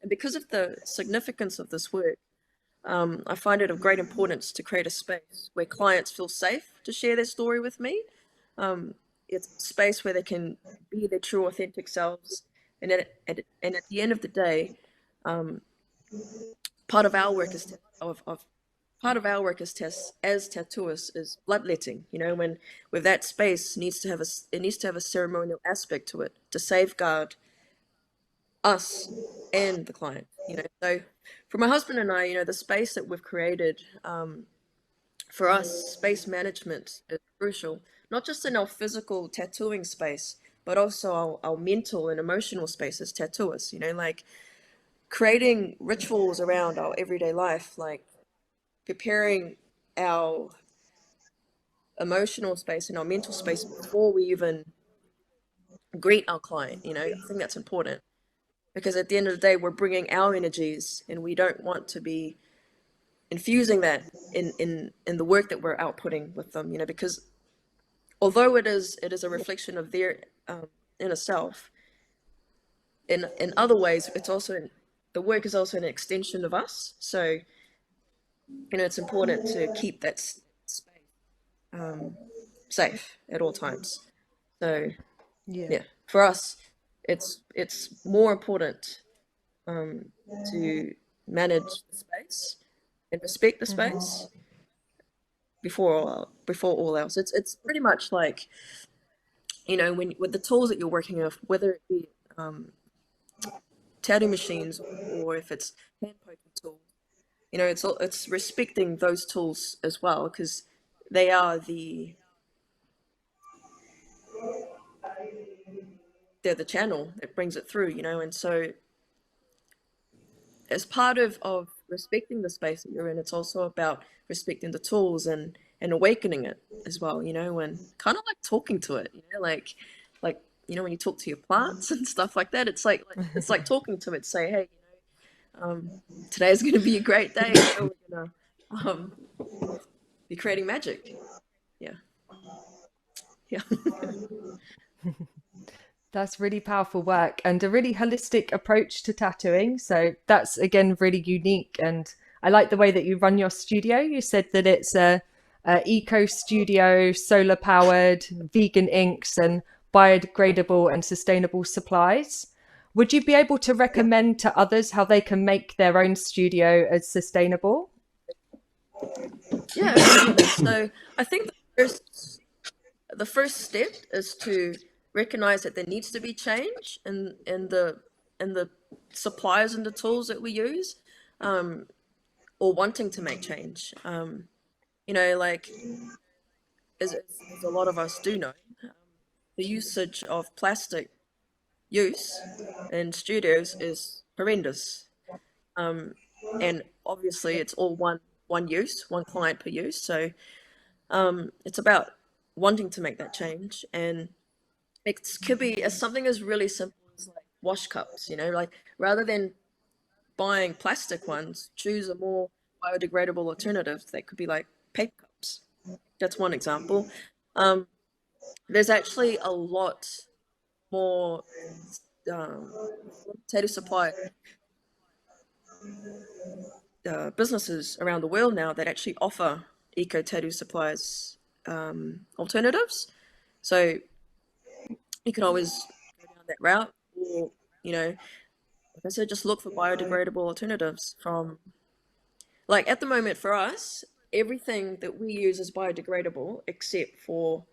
And because of the significance of this work, I find it of great importance to create a space where clients feel safe to share their story with me. It's a space where they can be their true, authentic selves. And at the end of the day, part of our work as tattooists is bloodletting. When with that space needs to have a ceremonial aspect to it to safeguard us and the client. So for my husband and I, the space that we've created, for us, space management is crucial, not just in our physical tattooing space, but also our mental and emotional space as tattooists, like creating rituals around our everyday life, like preparing our emotional space and our mental space before we even greet our client. I think that's important, because at the end of the day, we're bringing our energies, and we don't want to be infusing that in the work that we're outputting with them, because although it is a reflection of their inner self, in other ways, the work is also an extension of us. So it's important to keep that space safe at all times. So yeah, for us, it's more important to manage the space and respect the space before all else. It's pretty much like, when with the tools that you're working with, whether it be tattoo machines or if it's hand poking tools, it's respecting those tools as well, because they are they're the channel that brings it through, and so as part of respecting the space that you're in, it's also about respecting the tools and awakening it as well, and kind of like talking to it, like when you talk to your plants and stuff like that, it's like talking to it, say, hey, today's going to be a great day. We're going to be creating magic. Yeah. That's really powerful work and a really holistic approach to tattooing. So that's, again, really unique. And I like the way that you run your studio. You said that it's a eco studio, solar powered, vegan inks and biodegradable and sustainable supplies. Would you be able to recommend to others how they can make their own studio as sustainable? Yeah, absolutely. So I think the first step is to recognize that there needs to be change in the suppliers and the tools that we use, or wanting to make change. Like as a lot of us do know, the usage of plastic use in studios is horrendous, and obviously it's all one use, one client per use. So it's about wanting to make that change, and it could be as something as really simple as like wash cups, like rather than buying plastic ones, choose a more biodegradable alternative that could be like paper cups. That's one example. There's actually a lot more tattoo supply businesses around the world now that actually offer eco tattoo supplies alternatives. So you can always go down that route, or like I said, just look for biodegradable alternatives from, like at the moment for us, everything that we use is biodegradable except for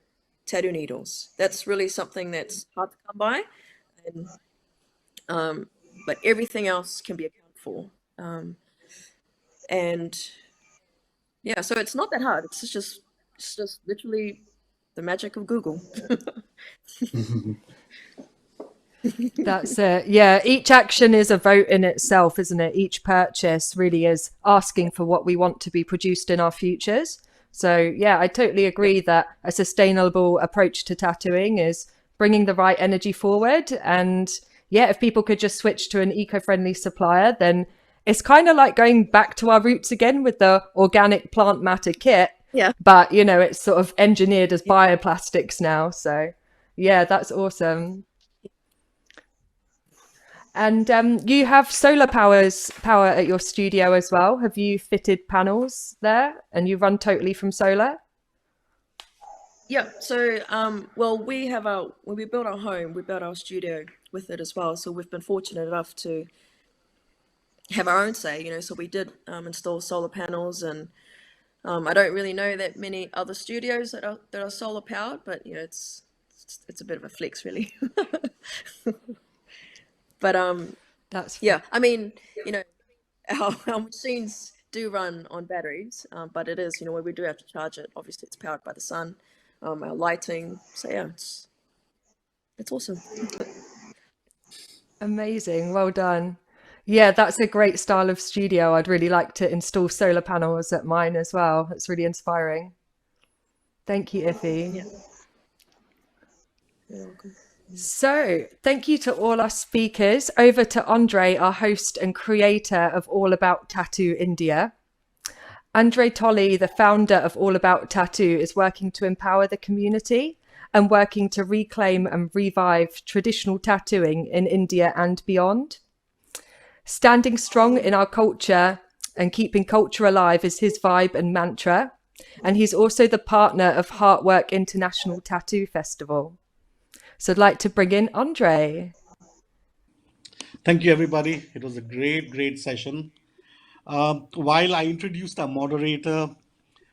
tattoo needles. That's really something that's hard to come by, and but everything else can be accounted for. And yeah, so it's not that hard. It's just literally the magic of Google. That's it. Yeah, each action is a vote in itself, isn't it? Each purchase really is asking for what we want to be produced in our futures. So yeah, I totally agree that a sustainable approach to tattooing is bringing the right energy forward. And yeah, if people could just switch to an eco-friendly supplier, then it's kind of like going back to our roots again with the organic plant matter kit. Yeah. But, you know, it's sort of engineered as bioplastics now. So, yeah, that's awesome. And you have solar power at your studio as well. Have you fitted panels there and you run totally from solar? Yeah. So, well, when we built our home, we built our studio with it as well. So we've been fortunate enough to have our own say, you know. So we did install solar panels, and I don't really know that many other studios that are solar powered, but you know, it's a bit of a flex, really. But That's yeah, I mean, you know, our machines do run on batteries, but it is, you know, when we do have to charge it, obviously it's powered by the sun, our lighting. So yeah, it's awesome. amazing. Well done. Yeah, that's a great style of studio. I'd really like to install solar panels at mine as well. It's really inspiring. Thank you, Ify. Yeah. You're welcome. So, thank you to all our speakers. Over to Andre, our host and creator of All About Tattoo India. Andre Tully, the founder of All About Tattoo, is working to empower the community and working to reclaim and revive traditional tattooing in India and beyond. Standing strong in our culture and keeping culture alive is his vibe and mantra. And he's also the partner of Heartwork International Tattoo Festival. So I'd like to bring in Andre. Thank you, everybody. It was a great session. While I introduced our moderator,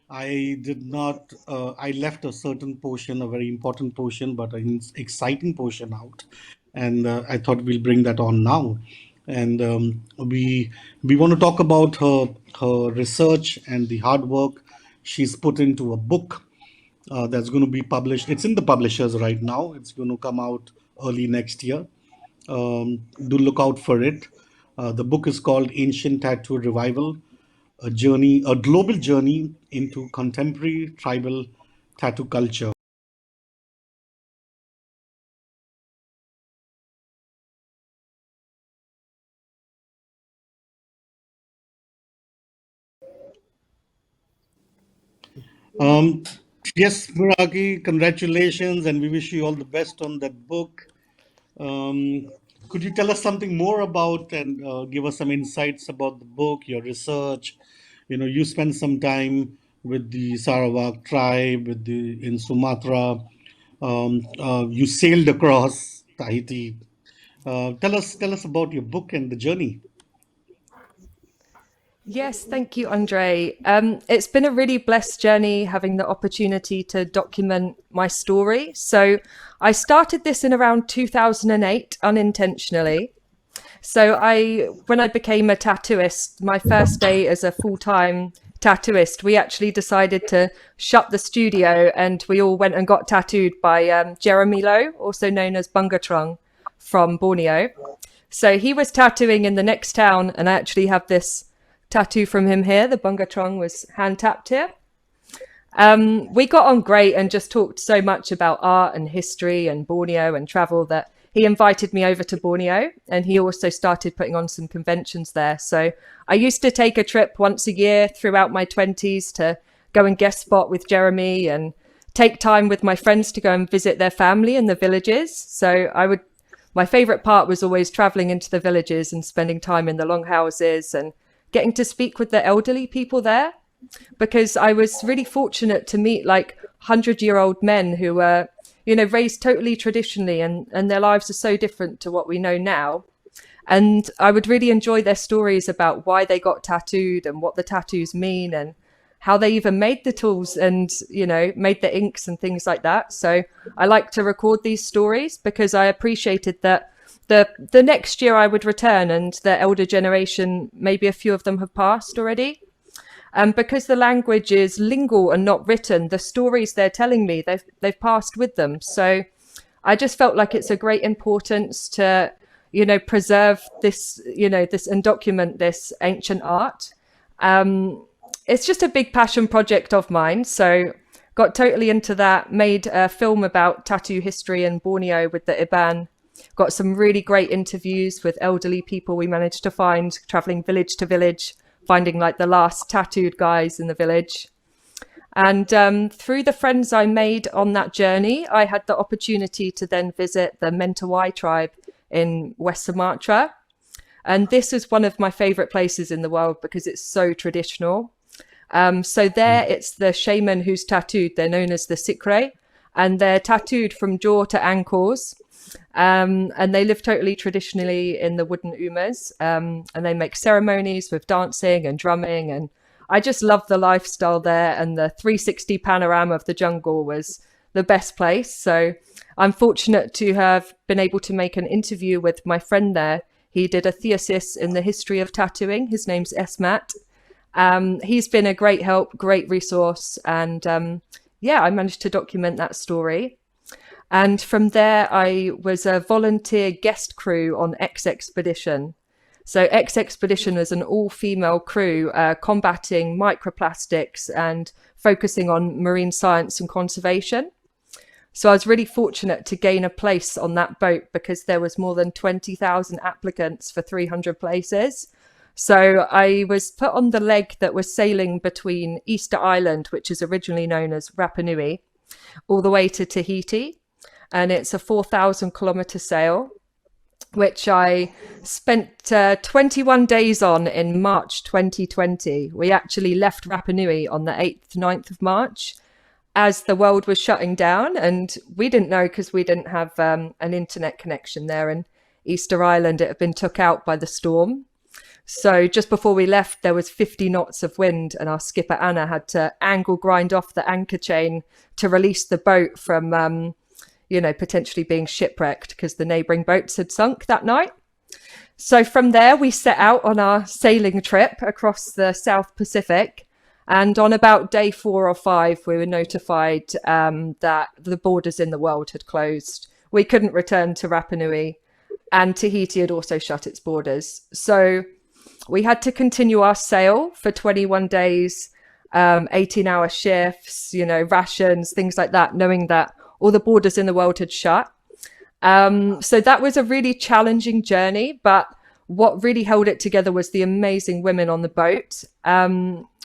I did not, I left a certain portion, a very important portion, but an exciting portion out. And I thought we'll bring that on now. And we want to talk about her research and the hard work she's put into a book that's going to be published. It's in the publishers right now. It's going to come out early next year. Do look out for it. The book is called Ancient Tattoo Revival, a global journey into contemporary tribal tattoo culture. Um, yes, Meraki, congratulations, and we wish you all the best on that book. Could you tell us something more about and give us some insights about the book, your research? You know, you spent some time with the Sarawak tribe, in Sumatra. You sailed across Tahiti. Tell us about your book and the journey. Yes, thank you, Andre. It's been a really blessed journey having the opportunity to document my story. So I started this in around 2008 unintentionally. So when I became a tattooist, my first day as a full-time tattooist, we actually decided to shut the studio and we all went and got tattooed by Jeremy Lowe, also known as Bungatrong from Borneo. So he was tattooing in the next town, and I actually have this tattoo from him here. The Bungatrong was hand tapped here. We got on great and just talked so much about art and history and Borneo and travel that he invited me over to Borneo, and he also started putting on some conventions there. So I used to take a trip once a year throughout my 20s to go and guest spot with Jeremy and take time with my friends to go and visit their family in the villages. So my favorite part was always traveling into the villages and spending time in the longhouses and getting to speak with the elderly people there, because I was really fortunate to meet like 100-year-old men who were, you know, raised totally traditionally, and their lives are so different to what we know now. And I would really enjoy their stories about why they got tattooed and what the tattoos mean and how they even made the tools and, you know, made the inks and things like that. So I like to record these stories because I appreciated that the next year I would return and the elder generation, maybe a few of them have passed already. Because the language is lingual and not written, the stories they're telling me, they've passed with them. So I just felt like it's a great importance to, you know, preserve this, you know, this and document this ancient art. It's just a big passion project of mine. So got totally into that, made a film about tattoo history in Borneo with the Iban Got some really great interviews with elderly people we managed to find, traveling village to village, finding like the last tattooed guys in the village. And through the friends I made on that journey, I had the opportunity to then visit the Mentawai tribe in West Sumatra. And this is one of my favorite places in the world because it's so traditional. So there it's the shaman who's tattooed. They're known as the Sikre, and they're tattooed from jaw to ankles. And they live totally traditionally in the wooden umas. And they make ceremonies with dancing and drumming. And I just love the lifestyle there. And the 360 panorama of the jungle was the best place. So I'm fortunate to have been able to make an interview with my friend there. He did a thesis in the history of tattooing. His name's Esmat. He's been a great help, great resource. And I managed to document that story. And from there, I was a volunteer guest crew on X Expedition. So X Expedition is an all-female crew combating microplastics and focusing on marine science and conservation. So I was really fortunate to gain a place on that boat because there was more than 20,000 applicants for 300 places. So I was put on the leg that was sailing between Easter Island, which is originally known as Rapa Nui, all the way to Tahiti. And it's a 4,000 kilometer sail, which I spent 21 days on in March 2020. We actually left Rapa Nui on the 8th, 9th of March as the world was shutting down. And we didn't know because we didn't have an internet connection there. And Easter Island, it had been took out by the storm. So just before we left, there was 50 knots of wind and our skipper Anna had to angle grind off the anchor chain to release the boat from, potentially being shipwrecked because the neighbouring boats had sunk that night. So from there, we set out on our sailing trip across the South Pacific. And on about day 4 or 5, we were notified that the borders in the world had closed. We couldn't return to Rapa Nui, and Tahiti had also shut its borders. So we had to continue our sail for 21 days, 18-hour shifts, rations, things like that, knowing that all the borders in the world had shut. So that was a really challenging journey, but what really held it together was the amazing women on the boat.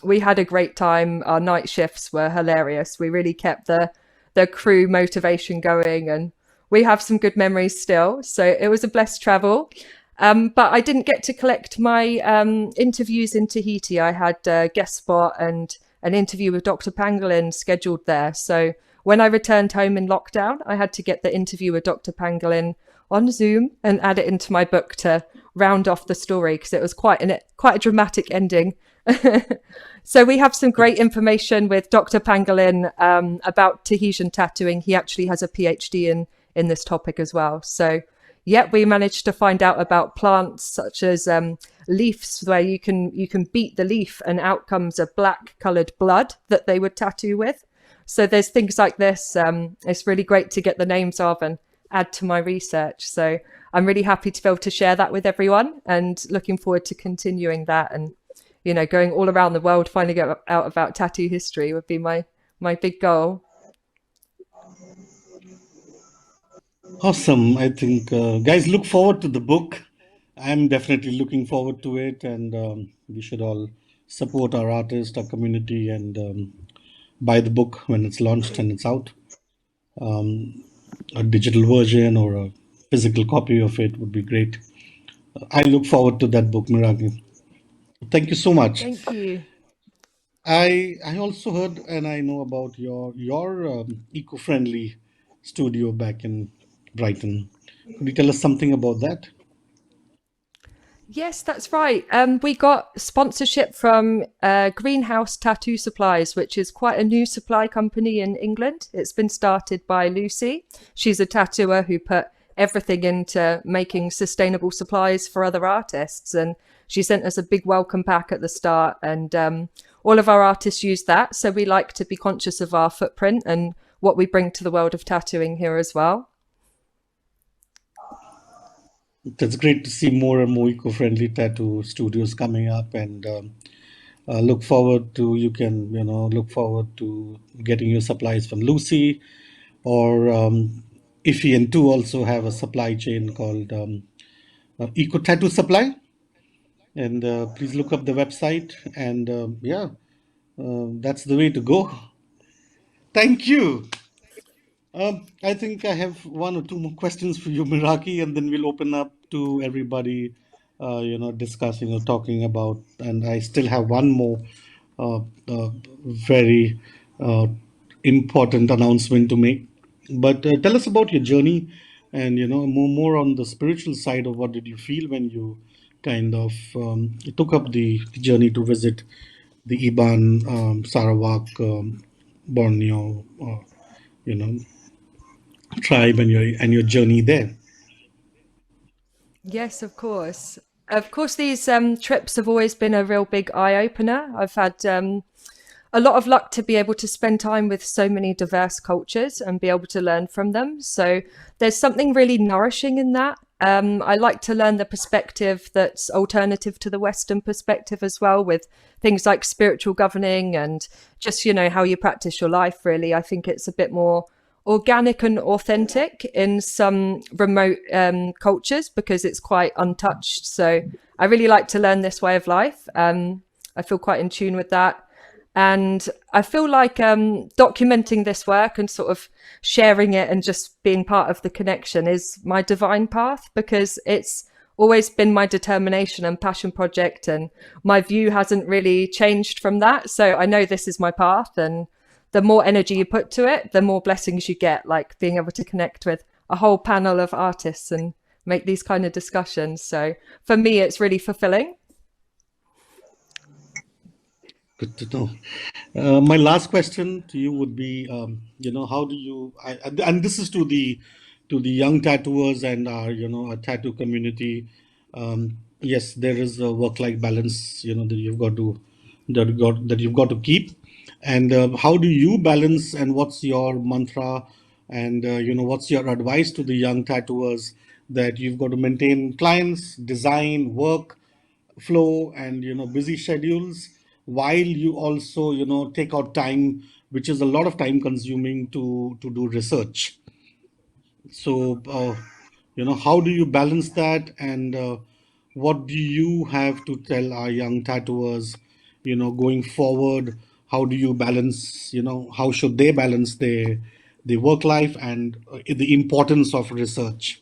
We had a great time. Our night shifts were hilarious. We really kept the crew motivation going, and we have some good memories still. So it was a blessed travel. But I didn't get to collect my interviews in Tahiti. I had a guest spot and an interview with Dr. Pangolin scheduled there. So when I returned home in lockdown, I had to get the interview with Dr. Pangolin on Zoom and add it into my book to round off the story because it was quite a dramatic ending. So we have some great information with Dr. Pangolin about Tahitian tattooing. He actually has a PhD in this topic as well. So we managed to find out about plants such as leaves where you can beat the leaf and out comes a black coloured blood that they would tattoo with. So there's things like this. It's really great to get the names of and add to my research. So I'm really happy to be able to share that with everyone and looking forward to continuing that and, going all around the world, finding out about tattoo history would be my big goal. Awesome. I think, guys, look forward to the book. I'm definitely looking forward to it, and we should all support our artist, our community, and buy the book when it's launched and it's out. A digital version or a physical copy of it would be great. I look forward to that book, Meraki. Thank you so much. Thank you. I also heard and I know about your eco-friendly studio back in Brighton. Could you tell us something about that? Yes, that's right. We got sponsorship from Greenhouse Tattoo Supplies, which is quite a new supply company in England. It's been started by Lucy. She's a tattooer who put everything into making sustainable supplies for other artists. And she sent us a big welcome pack at the start. And all of our artists use that. So we like to be conscious of our footprint and what we bring to the world of tattooing here as well. That's great to see more and more eco-friendly tattoo studios coming up, and look forward to look forward to getting your supplies from Lucy, or Ify and Tu also have a supply chain called Eco Tattoo Supply. And please look up the website. And that's the way to go. Thank you. I think I have one or two more questions for you, Miraki, and then we'll open up to everybody, discussing or talking about. And I still have one more very uh, important announcement to make. But tell us about your journey, and more on the spiritual side of what did you feel when you kind of took up the journey to visit the Iban, Sarawak, Borneo, you know, tribe and your journey there. Yes, of course. Of course, these trips have always been a real big eye opener. I've had a lot of luck to be able to spend time with so many diverse cultures and be able to learn from them. So there's something really nourishing in that. I like to learn the perspective that's alternative to the Western perspective as well, with things like spiritual governing and just, how you practice your life, really. I think it's a bit more organic and authentic in some remote cultures because it's quite untouched. So I really like to learn this way of life. I feel quite in tune with that. And I feel like documenting this work and sort of sharing it and just being part of the connection is my divine path, because it's always been my determination and passion project, and my view hasn't really changed from that. So I know this is my path, and the more energy you put to it, the more blessings you get, like being able to connect with a whole panel of artists and make these kind of discussions. So for me, it's really fulfilling. Good to know. My last question to you would be, how do you? And this is to the young tattooers and our, our tattoo community. Yes, there is a work-life balance, that you've got to keep. And how do you balance? And what's your mantra? And what's your advice to the young tattooers that you've got to maintain clients, design, work flow, and busy schedules, while you also take out time, which is a lot of time consuming to do research. So how do you balance that, and what do you have to tell our young tattooers going forward? How do you balance, how should they balance their work life and the importance of research?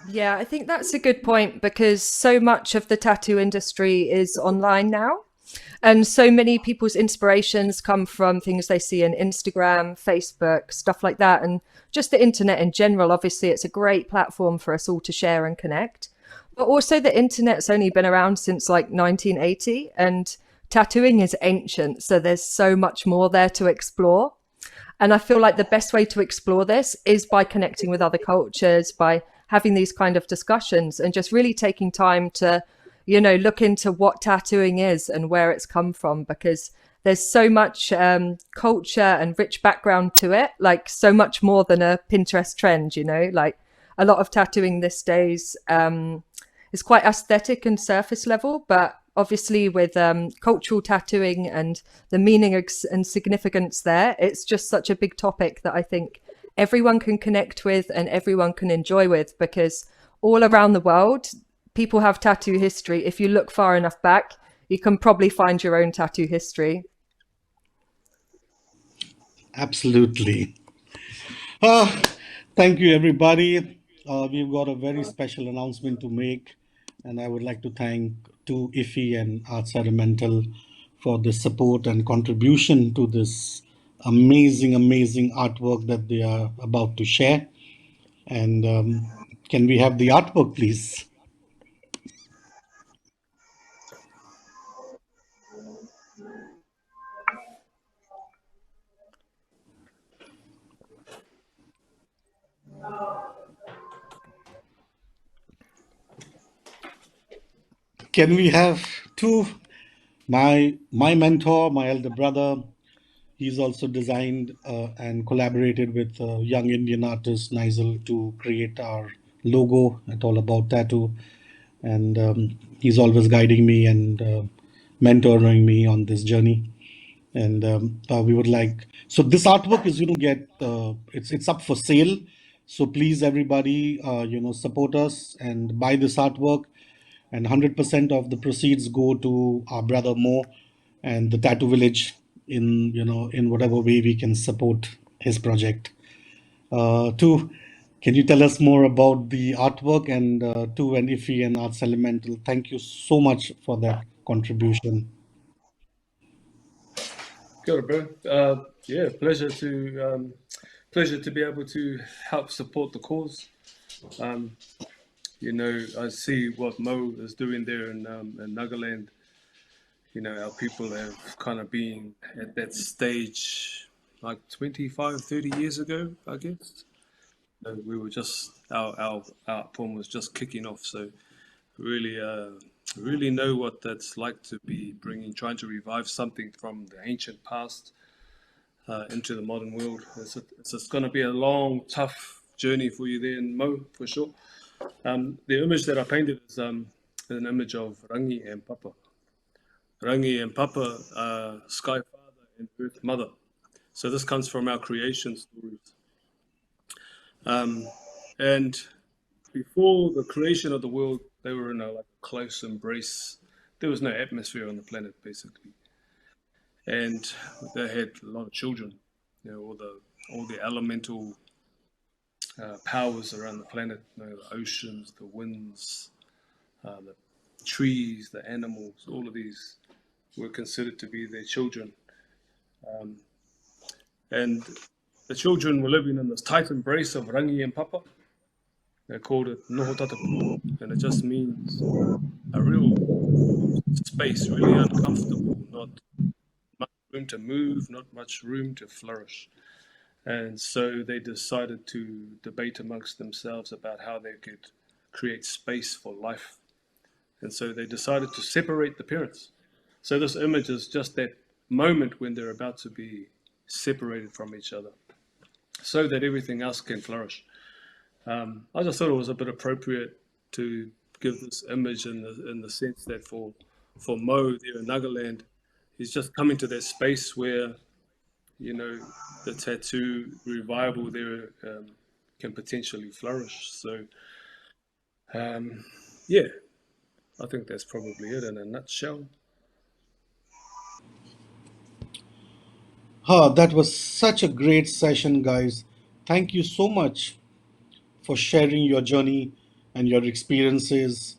Yeah, I think that's a good point, because so much of the tattoo industry is online now. And so many people's inspirations come from things they see in Instagram, Facebook, stuff like that. And just the internet in general. Obviously, it's a great platform for us all to share and connect. But also, the internet's only been around since like 1980, and tattooing is ancient. So there's so much more there to explore. And I feel like the best way to explore this is by connecting with other cultures, by having these kind of discussions, and just really taking time to, look into what tattooing is and where it's come from, because there's so much culture and rich background to it, like so much more than a Pinterest trend, like a lot of tattooing these days is quite aesthetic and surface level, but obviously with cultural tattooing and the meaning and significance there, it's just such a big topic that I think everyone can connect with and everyone can enjoy with, because all around the world, people have tattoo history. If you look far enough back, you can probably find your own tattoo history. Absolutely. Uh, Thank you, everybody. We've got a very special announcement to make, and I would like to thank to Ify and Art Sentimental for the support and contribution to this amazing, amazing artwork that they are about to share. And can we have the artwork, please? Can we have two? My mentor, my elder brother, he's also designed and collaborated with young Indian artist Nigel to create our logo at All About Tattoo. And he's always guiding me and mentoring me on this journey. And we would like, so this artwork is get it's up for sale. So please everybody support us and buy this artwork, and 100% of the proceeds go to our brother Mo and the Tattoo Village in in whatever way we can support his project. Two, can you tell us more about the artwork? And two, and Ify and Arts Elemental, thank you so much for that contribution. Kia ora, bro. Yeah, pleasure to be able to help support the cause. I see what Mo is doing there in Nagaland. Our people have kind of been at that stage like 25, 30 years ago, I guess. We were just, our poem was just kicking off. So really know what that's like to be trying to revive something from the ancient past into the modern world. It's going to be a long, tough journey for you there in Mo, for sure. The image that I painted is an image of Rangi and Papa. Rangi and Papa are Sky Father and Earth Mother. So this comes from our creation stories. And before the creation of the world, they were in a close embrace. There was no atmosphere on the planet, basically. And they had a lot of children, all the elemental powers around the planet, the oceans, the winds, the trees, the animals, all of these were considered to be their children. And the children were living in this tight embrace of Rangi and Papa. They called it Noho Tatapu, and it just means a real space, really uncomfortable, not much room to move, not much room to flourish. And so they decided to debate amongst themselves about how they could create space for life. And so they decided to separate the parents. So this image is just that moment when they're about to be separated from each other so that everything else can flourish. I just thought it was a bit appropriate to give this image in the sense that for Mo there in Nagaland, he's just coming to that space where, the tattoo revival there can potentially flourish. So, yeah, I think that's probably it in a nutshell. That was such a great session, guys. Thank you so much for sharing your journey and your experiences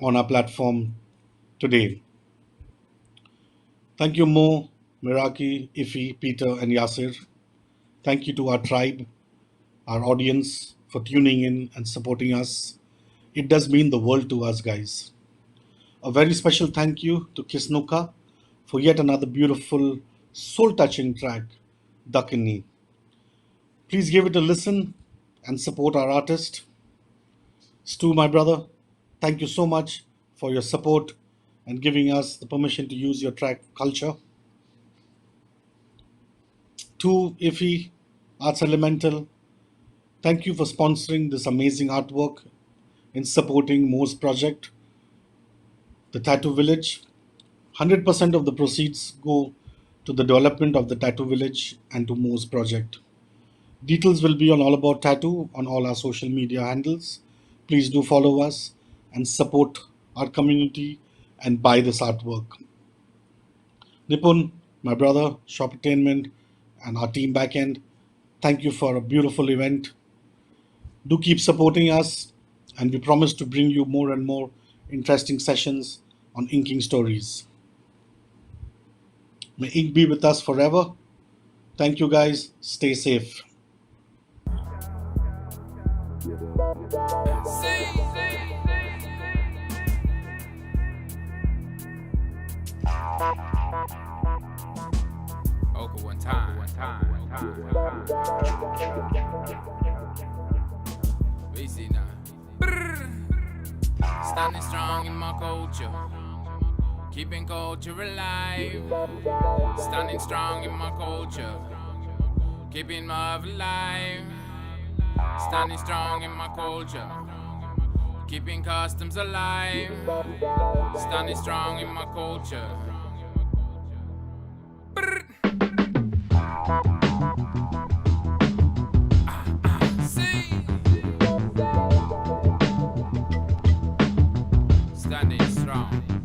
on our platform today. Thank you, Mo, Meraki, Ify, Peter, and Yasir. Thank you to our tribe, our audience, for tuning in and supporting us. It does mean the world to us, guys. A very special thank you to Kisnuka for yet another beautiful, soul-touching track, Dakini. Please give it a listen and support our artist. Stu, my brother, thank you so much for your support and giving us the permission to use your track Culture. To Ify, Arts Elemental, thank you for sponsoring this amazing artwork and supporting Mo's project, The Tattoo Village. 100% of the proceeds go to the development of the Tattoo Village and to Mo's project. Details will be on All About Tattoo on all our social media handles. Please do follow us and support our community and buy this artwork. Nipun, my brother, Shop Entertainment, and our team backend, thank you for a beautiful event. Do keep supporting us, and we promise to bring you more and more interesting sessions on inking stories. May ink be with us forever. Thank you, guys. Stay safe. Okay, one time. We see now. Standing strong in my culture, keeping culture alive. Standing strong in my culture, keeping love alive. Standing strong in my culture, keeping customs alive. Standing strong in my culture. standing strong.